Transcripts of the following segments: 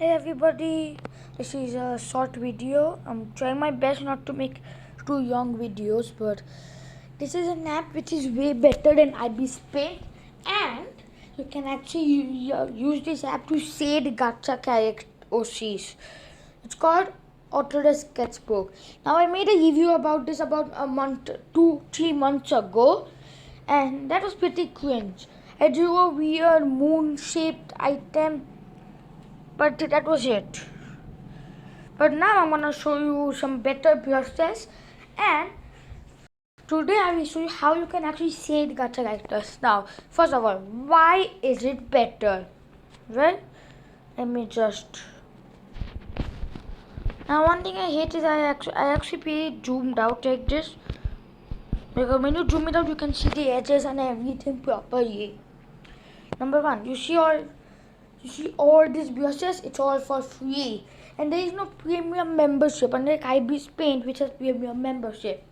Hey everybody, this is a short video. I'm trying my best not to make too long videos, but this is an app which is way better than ibis Paint, and you can actually use this app to shade gacha character OCs. It's called Autodesk Sketchbook. Now I made a review about this about a month, 2-3 months ago, and that was pretty cringe. I drew a weird moon-shaped item, but that was it. But now I'm gonna show you some better brushes, and today I will show you how you can actually shade gacha characters. Now, first of all, why is it better? Well, let me just. Now, one thing I hate is I actually pretty zoomed out like this, because when you zoom it out, you can see the edges and everything properly. Number one, you see all these brushes, it's all for free, and there is no premium membership unlike ibis Paint, which has premium membership.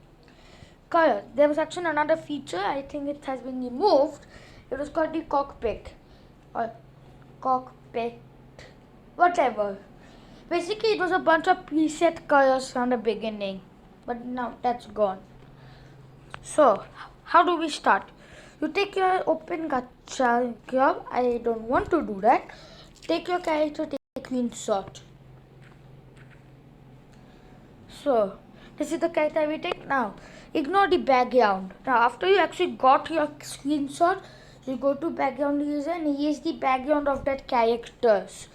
Color, there was actually another feature, I think it has been removed. It was called the cockpit or cockpit, whatever. Basically it was a bunch of preset colors from the beginning, but now that's gone. So how do we start? You take your open gacha here. I don't want to do that. Take your character, take a screenshot. So this is the character we take. Now ignore the background. Now after you actually got your screenshot, you go to background eraser and erase the background of that characters.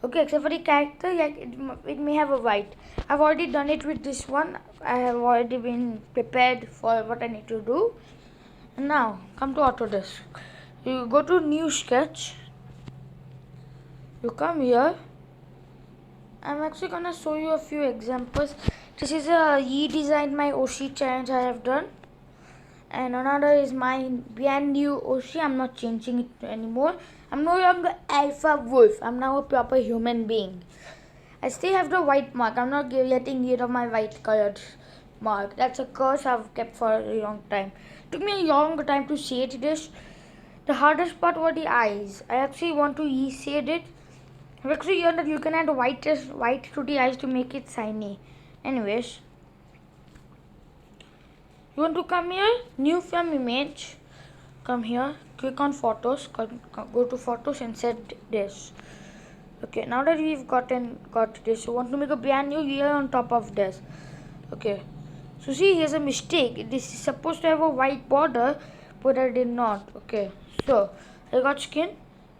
Okay, except for the character, like it may have a white. I've already done it with this one. I have already been prepared for what I need to do. And now come to Autodesk. You go to new sketch. You come here. I'm actually gonna show you a few examples. This is a redesign my OC challenge I have done, and another is my brand new OC. I'm not changing it anymore. I'm no longer alpha wolf. I'm now a proper human being. I still have the white mark. I'm not getting rid of my white colored mark. That's a curse I've kept for a long time. It took me a long time to shade this. The hardest part were the eyes. I actually want to reshade it. I've actually learned that you can add white to the eyes to make it shiny. Anyways, you want to come here, new from image, come here, click on photos, go to photos and set this. Okay, now that we've got this, you want to make a brand new layer on top of this. Okay, so see, here's a mistake. This is supposed to have a white border, but I did not. Okay, so I got skin,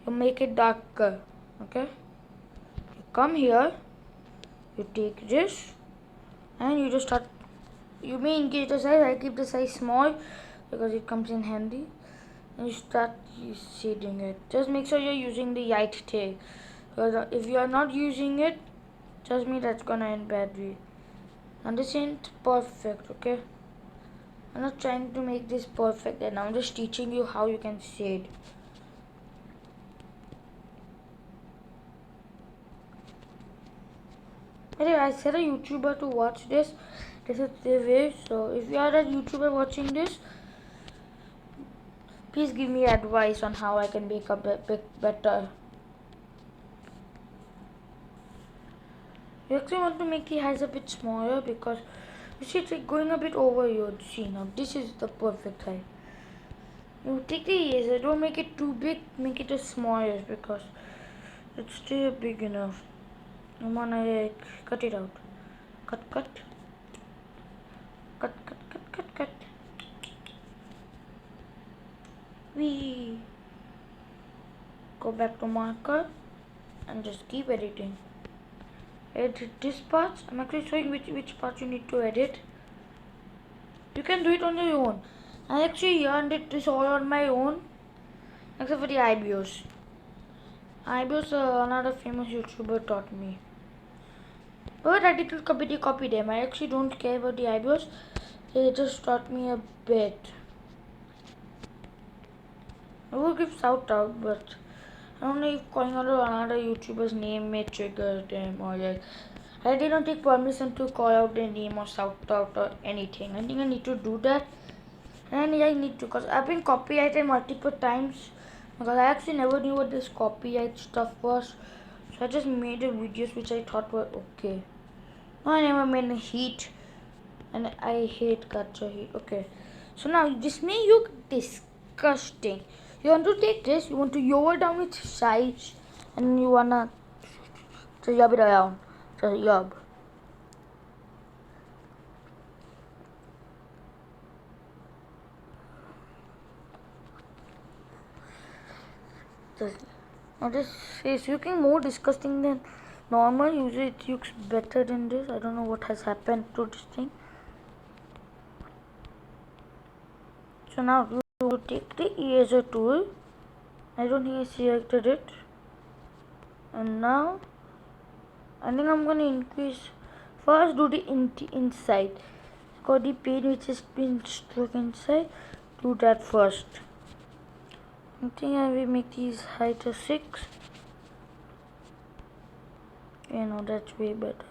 you make it darker. Okay, you come here, you take this, and you just start. You may increase the size. I keep the size small because it comes in handy. And you start shading it. Just make sure you're using the right tape. Because if you are not using it, trust me, that's gonna end badly. And this ain't perfect, okay? I'm not trying to make this perfect, and I'm just teaching you how you can shade. Anyway, I said a YouTuber to watch this. This is the way. So if you are a YouTuber watching this, please give me advice on how I can make a bit better. You actually want to make the eyes a bit smaller because you see it's like going a bit over your chin. Now this is the perfect height. You take the eraser, don't make it too big, make it as small as because it's still big enough. I'm gonna cut it out. Cut. We go back to marker and just keep editing. Edit this part. I'm actually showing which part you need to edit. You can do it on your own. I actually learned this all on my own, except for the ibis. Ibis, another famous YouTuber taught me. But I didn't copy them. I actually don't care about the ibis. They just taught me a bit. I will give shout out, but I don't know if calling out another YouTuber's name may trigger them or like. I did not take permission to call out their name or shout out or anything. I think I need to do that. And I need to, because I've been copyrighted multiple times. Because I actually never knew what this copyright stuff was. So I just made a videos which I thought were okay. No, I never made a heat, and I hate gacha heat. Okay, so now this may look disgusting. You want to take this, you want to lower down its size, and you wanna just rub it around. Just rub. Now this is looking more disgusting than normal. Usually it looks better than this. I don't know what has happened to this thing. So now you take the eraser tool. I don't think I selected it. And now I think I'm gonna increase. First do the inside. Got the paint which has been struck inside. Do that first. I think I will make these height of 6. Now that's way better.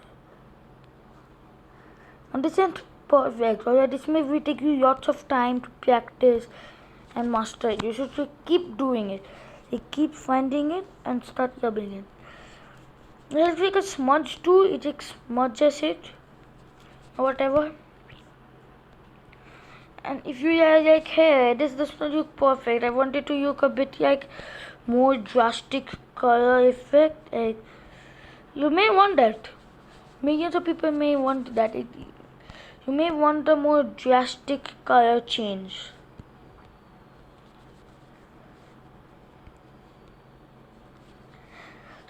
And this isn't perfect. Alright, this may take you lots of time to practice and master it. You should keep doing it. You keep finding it and start rubbing it. Let's take a smudge tool. It smudges it or whatever. And if you are like, hey, this does not look perfect, I want it to look a bit like more drastic color effect, like, you may want that. Millions of people may want that. You may want a more drastic color change.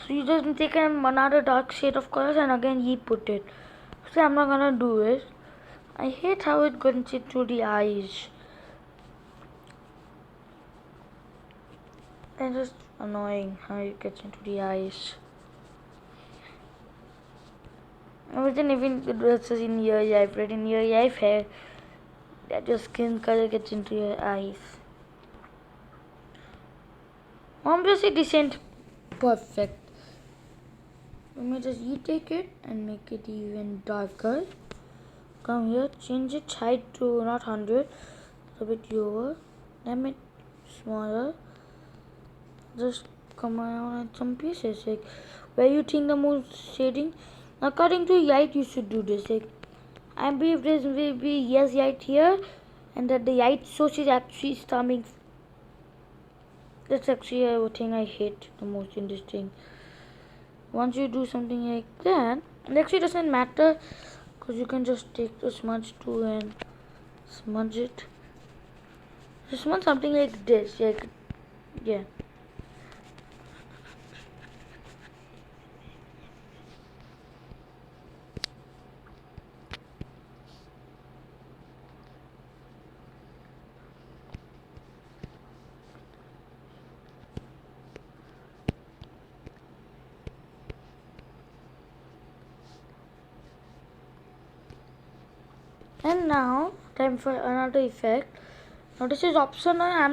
So you just take another dark shade of colors and again you put it. So I'm not gonna do it. I hate how it gets into the eyes. It's just annoying how it gets into the eyes. I wasn't even dresses in your life, right? In your life hair, that your skin color gets into your eyes. Obviously this ain't perfect. Let me just retake it and make it even darker. Come here, change its height to not 100, a bit lower, damn it, smaller. Just come around at some pieces, like where you think the most shading. According to light, you should do this. Like I believe there will be yes light here, and that the light source is actually coming. That's actually a thing I hate the most in this thing. Once you do something like that, it actually doesn't matter because you can just take the smudge tool and smudge it. Just want something like this, like yeah. And now time for another effect. Now this is optional. I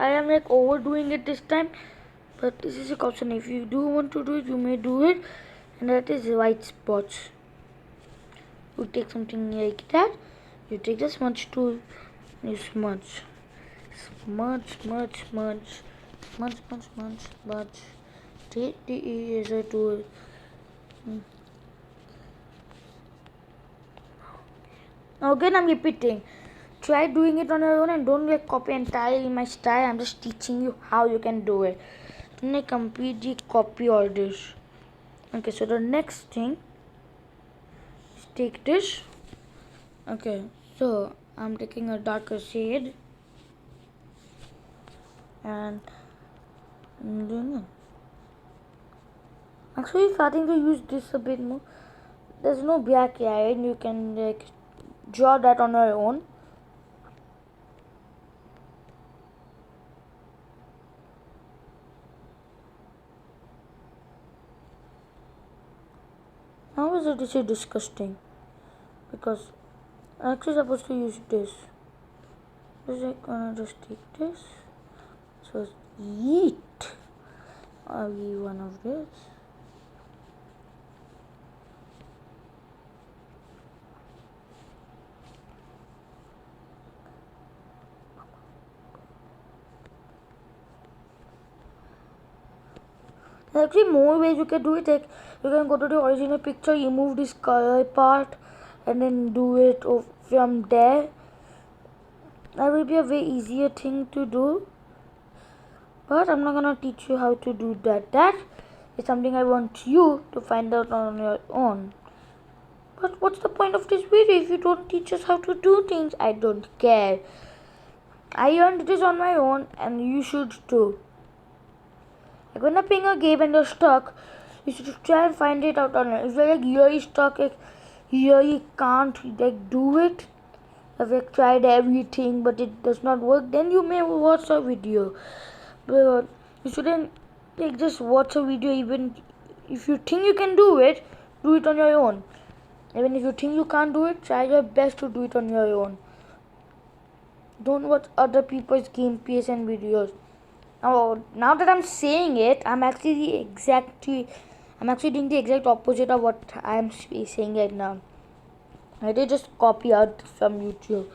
am like overdoing it this time, but this is a option. If you do want to do it, you may do it, and that is white spots. You take something like that. You take the smudge tool. You smudge. Take the eraser tool. Now again I'm repeating. Try doing it on your own and don't like copy entirely my style. I'm just teaching you how you can do it. Don't like completely copy all this. Okay, so the next thing is take this. Okay, so I'm taking a darker shade and I'm doing it. Actually starting to use this a bit more. There's no black line. You can like draw that on your own. How is it this is disgusting? Because I'm actually supposed to use this. Just like gonna just take this. So yeet. I'll be one of this. There are actually more ways you can do it. Like you can go to the original picture, you move this color part, and then do it from there. That will be a way easier thing to do. But I'm not gonna teach you how to do that. That is something I want you to find out on your own. But what's the point of this video if you don't teach us how to do things? I don't care. I learned this on my own and you should too. Like when you're playing a game and you're stuck, you should try and find it out online. If you're like really stuck, like really can't like do it, if you've tried everything but it does not work, then you may watch a video. But you shouldn't like just watch a video. Even if you think you can do it on your own. Even if you think you can't do it, try your best to do it on your own. Don't watch other people's gameplays and videos. Now that I'm saying it, I'm actually doing the exact opposite of what I'm saying right now. I did just copy out from YouTube.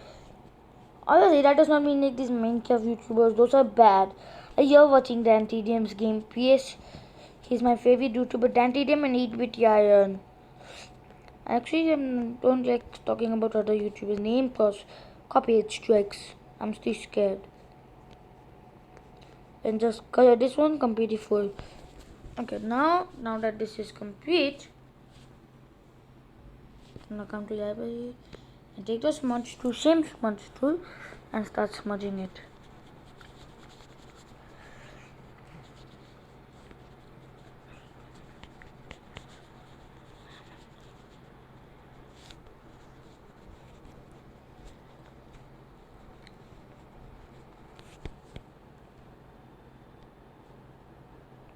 Obviously, that does not mean like these Minecraft YouTubers, those are bad. You're watching DanTDM's gameplays. He's my favorite YouTuber, DanTDM and 8-bit Iron. Actually, I don't like talking about other YouTubers' name because copyright strikes. I'm still scared. And just color this one completely full. Okay, now that this is complete, I'm gonna come to the library and take the smudge tool, same smudge tool, and start smudging it.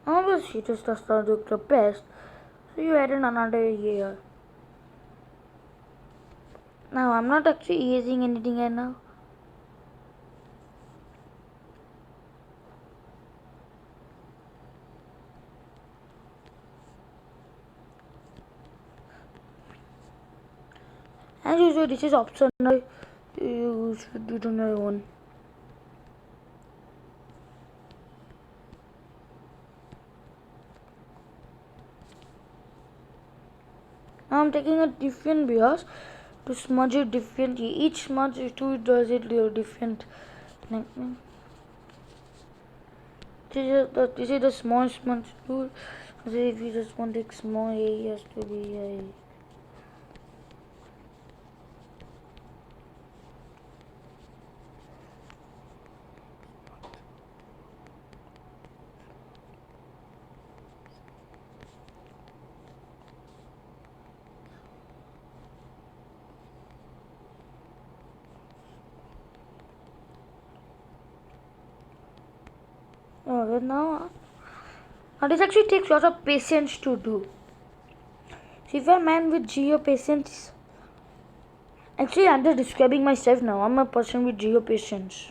Obviously, this does not look the best, so you add in another layer. Now, I'm not actually erasing anything right now. As usual, this is optional. You should do it on your own. Now I'm taking a different brush to smudge it differently. Each smudge tool does it different. This is the small smudge tool. So if you just want like small areas to be now this actually takes lots of patience to do. So if you're a man with zero patience, actually I'm just describing myself now. I'm a person with zero patience.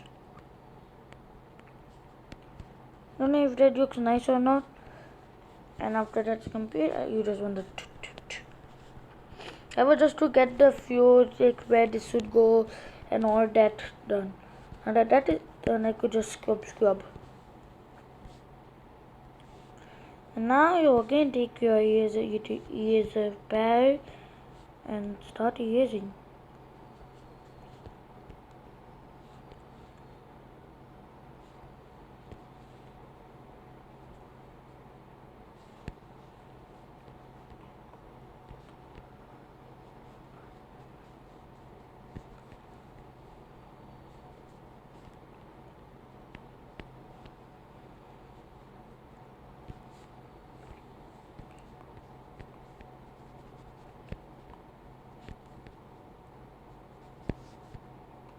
Don't know if that looks nice or not. And after that's complete, you just want to. I was just to get the few like where this should go and all that done. And that is done, I could just scrub. And now you again take your eraser pad and start erasing.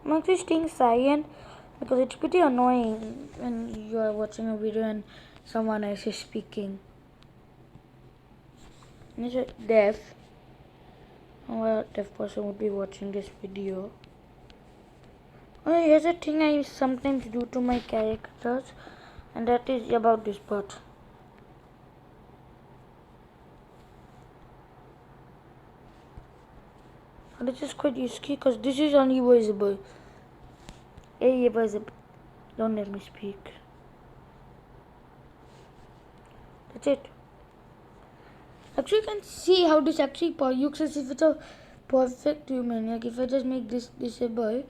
I'm actually staying silent because it's pretty annoying when you are watching a video and someone else is speaking. And it's a deaf. A deaf person would be watching this video. Oh, here's a thing I sometimes do to my characters, and that is about this part. And this is quite risky because this is unreversible. Irreversible. Don't let me speak. That's it. Actually, you can see how this actually looks as if it's a perfect human. Like if I just make this disable,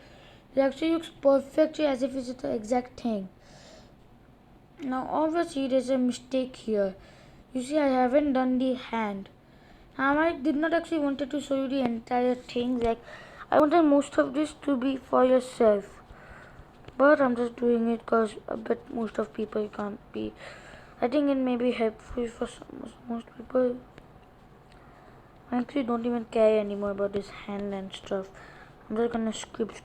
it actually looks perfectly as if it's the exact thing. Now obviously there's a mistake here. You see, I haven't done the hand. I did not actually wanted to show you the entire thing. Like I wanted most of this to be for yourself, but I'm just doing it because I bet most of people can't be. I think it may be helpful for most people. I actually don't even care anymore about this hand and stuff. I'm just gonna scribble.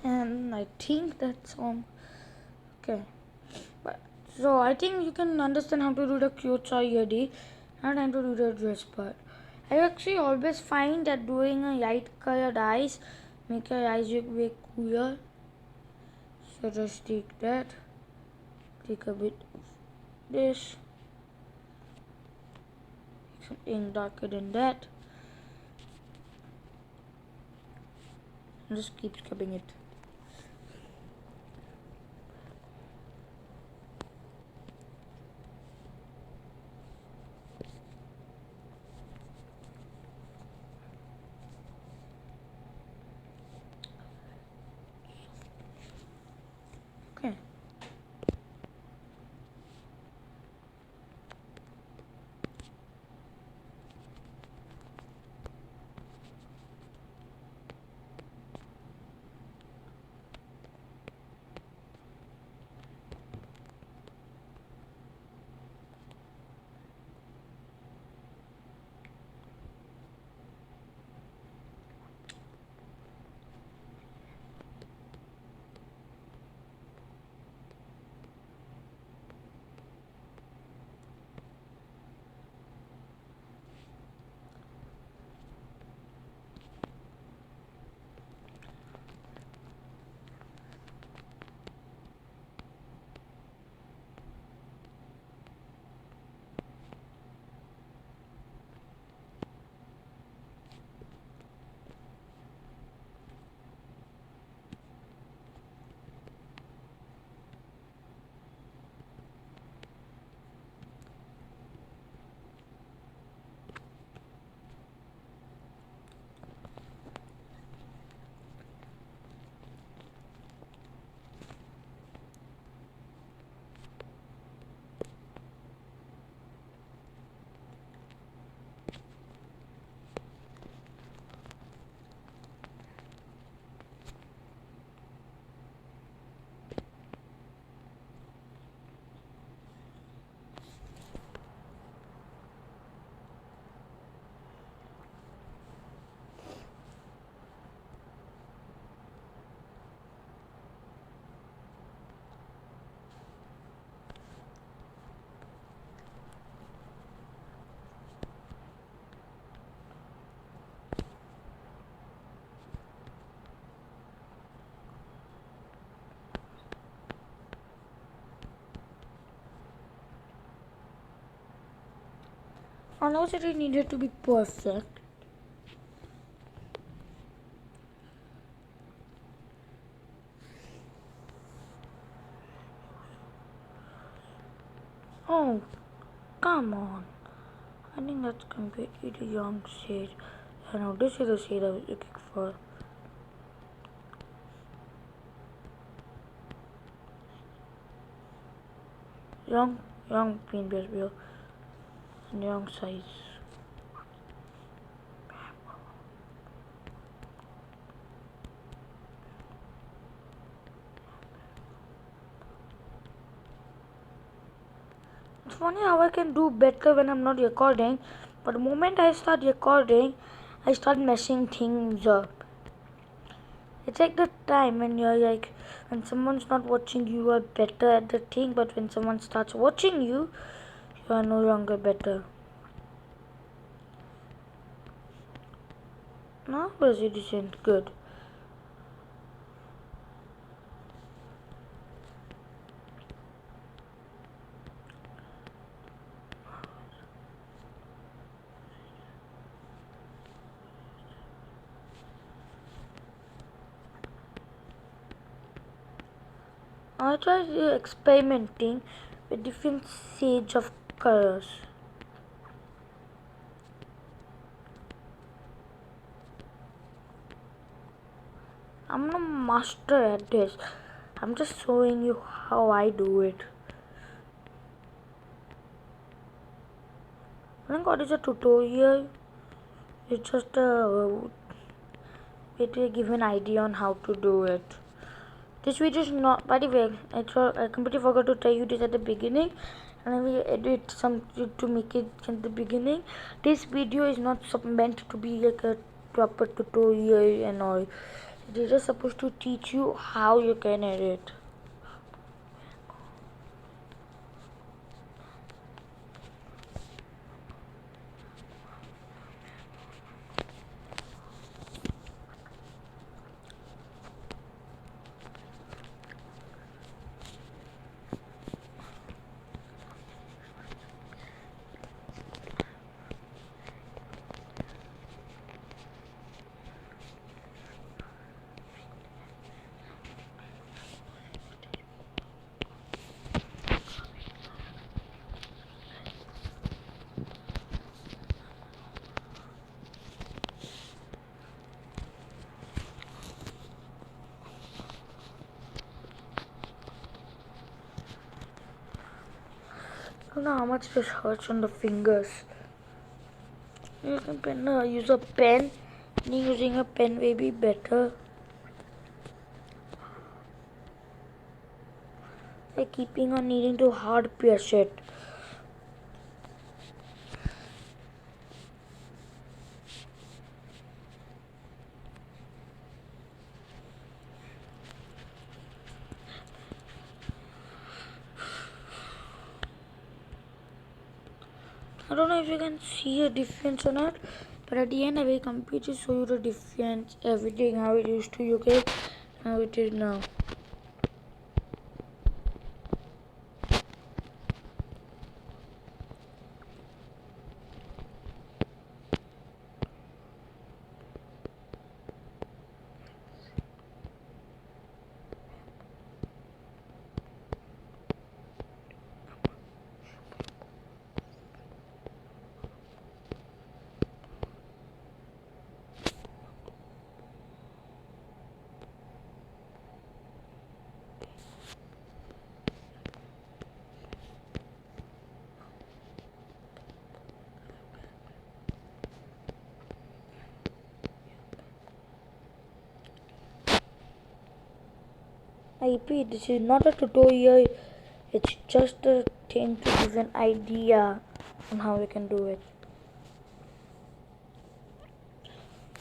And I think that's okay. But so I think you can understand how to do the cute already. Now time to do the dress part. I actually always find that doing a light colored eyes make your eyes look way cooler. So just take that. Take a bit of this. Something darker than that. And just keep scrubbing it. Okay. And also it needed to be perfect. Oh, come on. I think that's completely the wrong shade. I know this is the shade I was looking for. Wrong paintbrush wheel. And wrong size. It's funny how I can do better when I'm not recording, But the moment I start recording, I start messing things up. It's like the time when you're like, when someone's not watching you are better at the thing, but when someone starts watching you, you are no longer better. Now it isn't good. I tried experimenting with different shades of colors. I'm no master at this. I'm just showing you how I do it. Thank God it's a tutorial. It's just a way to give an idea on how to do it. This video is not, by the way, I completely forgot to tell you this at the beginning, and I will edit something to make it at the beginning. This video is not meant to be like a proper tutorial and all. It is just supposed to teach you how you can edit. I don't know how much this hurts on the fingers. You can use a pen. Using a pen may be better. Like keeping on needing to hard press it. I don't know if you can see a difference or not, but at the end I will completely show you the difference, everything, how it used to look and how it is now. I repeat, this is not a tutorial, it's just a thing to give an idea on how you can do it.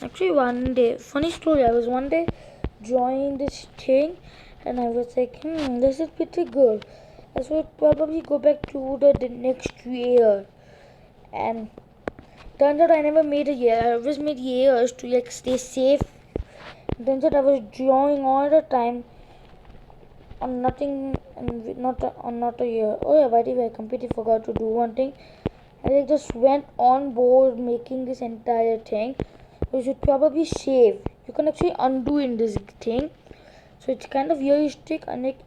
Actually, one day, funny story, I was one day drawing this thing and I was like, this is pretty good. I should probably go back to the next year. And turns out I never made a year. I always made years to like stay safe. Turns out I was drawing all the time on nothing and not a year. Oh yeah, by the way, I completely forgot to do one thing. I just went on board making this entire thing. You should probably save. You can actually undo in this thing. So it's kind of realistic, unlike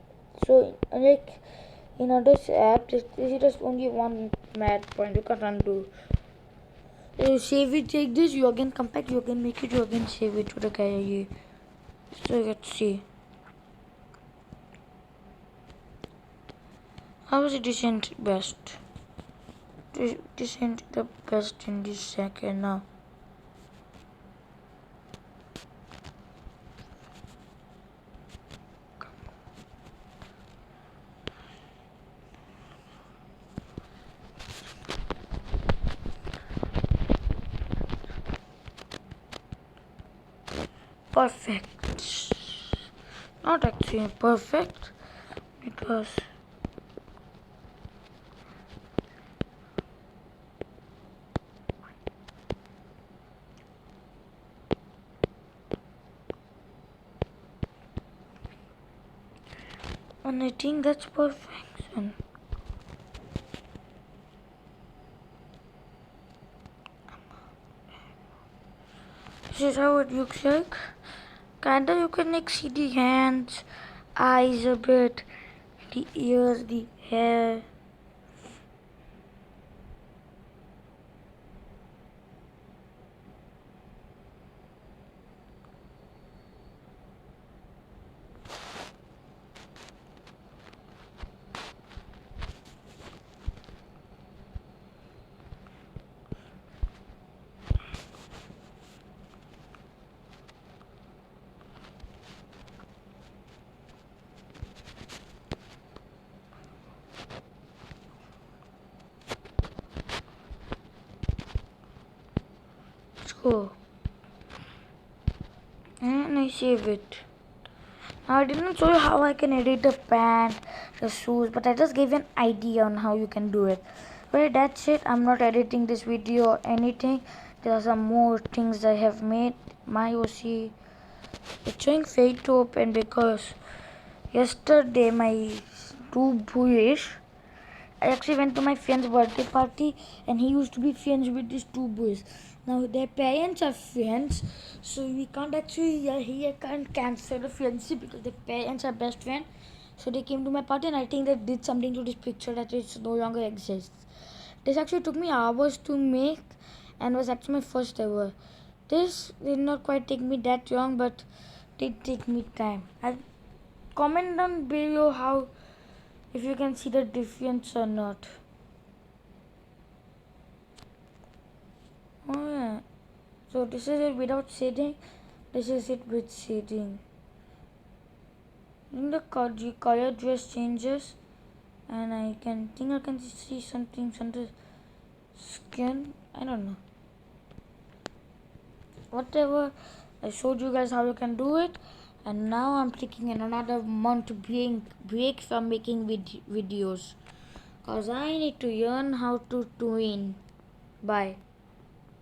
in other apps, this is just only one mad point. You can't undo. You save it, take this, you again come back, you again make it, you again save it to the gallery. So let's see. How is it isn't best? This isn't the best in this second now. perfect. Not actually perfect. It was. And I think that's perfection. This is how it looks like. Kinda you can like see the hands, eyes a bit, the ears, the hair. Let's go. And I save it. Now I didn't show you how I can edit the pant, the shoes, but I just gave you an idea on how you can do it. Well, that's it. I'm not editing this video or anything. There are some more things I have made. My OC. It's showing fade to open because yesterday my two boys, I actually went to my friend's birthday party and he used to be friends with these two boys. Now their parents are friends, so we can't actually, he can't cancel the friendship because their parents are best friends. So they came to my party and I think they did something to this picture that it no longer exists. This actually took me hours to make and was actually my first ever. This did not quite take me that long, but did take me time. I'll comment down below how, if you can see the difference or not. Oh yeah. So this is it without shading. This is it with shading. In the color just changes, and I can see something on the skin. I don't know. Whatever. I showed you guys how you can do it, and now I'm taking another month break from making videos, cause I need to learn how to twin. Bye.